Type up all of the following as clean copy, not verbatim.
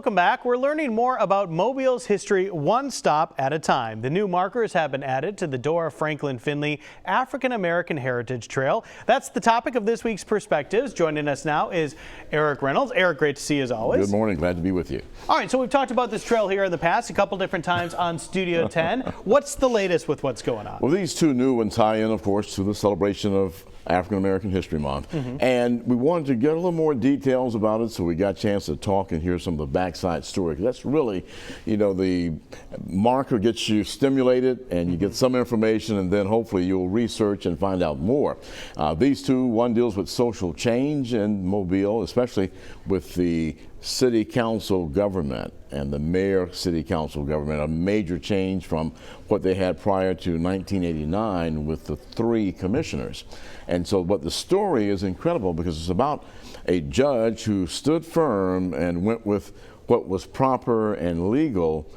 Welcome back. We're learning more about Mobile's history one stop at a time. The new markers have been added to the Dora Finley African American Heritage Trail. That's the topic of this week's Perspectives. Joining us now is Eric Reynolds. Eric, great to see you as always. Good morning. Glad to be with you. All right, so we've talked about this trail here in the past a couple different times on Studio 10. What's the latest with what's going on? Well, these two new ones tie in, of course, to the celebration of African American History Month. And we wanted to get a little more details about it, so we got a chance to talk and hear some of the backside story. That's really, you know, the marker gets you stimulated and you get some information, and then hopefully you'll research and find out more. These two, one deals with social change in Mobile, especially with the city council government and the mayor city council government, a major change from what they had prior to 1989 with the 3 commissioners. And so, but the story is incredible because it's about a judge who stood firm and went with what was proper and legal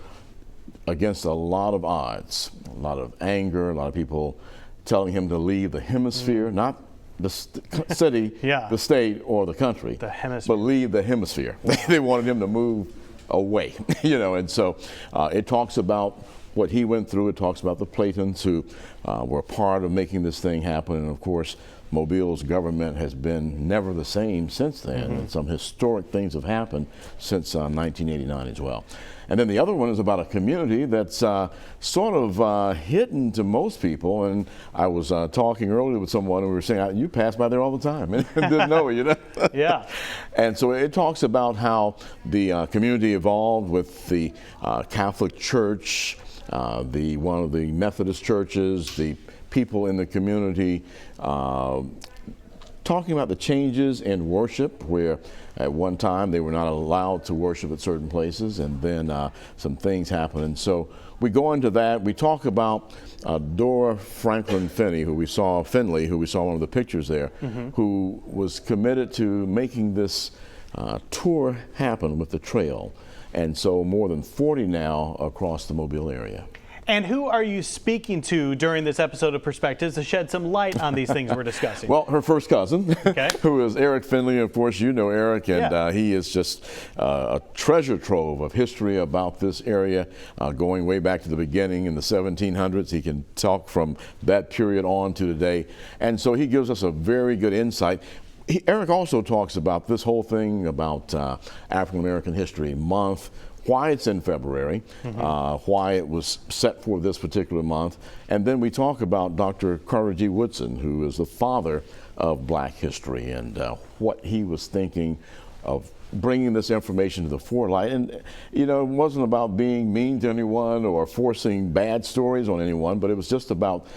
against a lot of odds, a lot of anger, a lot of people telling him to leave the hemisphere, not the city, the state, or the country, but leave the hemisphere. They wanted him to move away, you know, and so it talks about what he went through. It talks about the Platons who were part of making this thing happen, and of course Mobile's government has been never the same since then, and some historic things have happened since 1989 as well. And then the other one is about a community that's sort of hidden to most people, and I was talking earlier with someone and we were saying, you pass by there all the time and didn't know it, you know? Yeah. And so it talks about how the community evolved with the Catholic Church, one of the Methodist churches, the people in the community, talking about the changes in worship, where at one time they were not allowed to worship at certain places, and then some things happened. And so we go into that. We talk about Dora Finley, who we saw one of the pictures there, who was committed to making this tour happen with the trail. And so more than 40 now across the Mobile area. And who are you speaking to during this episode of Perspectives to shed some light on these things we're discussing? Well, her first cousin, who is Eric Finley. Of course, you know Eric, and he is just a treasure trove of history about this area, going way back to the beginning in the 1700s. He can talk from that period on to today. And so he gives us a very good insight. Eric also talks about this whole thing about African American History Month, why it's in February, why it was set for this particular month, and then we talk about Dr. Carter G. Woodson, who is the father of Black history, and what he was thinking of bringing this information to the forelight. And you know, it wasn't about being mean to anyone or forcing bad stories on anyone, but it was just about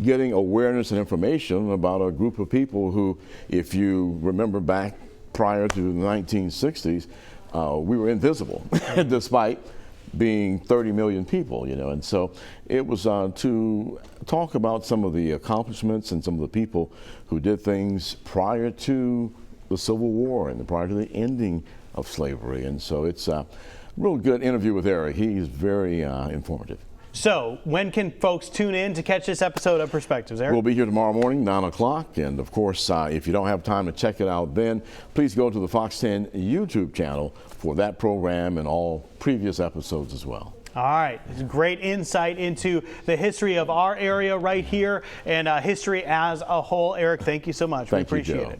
getting awareness and information about a group of people who, if you remember back prior to the 1960s, we were invisible despite being 30 million people, you know. And so it was to talk about some of the accomplishments and some of the people who did things prior to the Civil War and prior to the ending of slavery. And so it's a real good interview with Eric. He's very informative. So, when can folks tune in to catch this episode of Perspectives, Eric? We'll be here tomorrow morning, 9 o'clock. And of course, if you don't have time to check it out then, please go to the Fox 10 YouTube channel for that program and all previous episodes as well. All right. It's great insight into the history of our area right here and history as a whole. Eric, thank you so much. We appreciate it.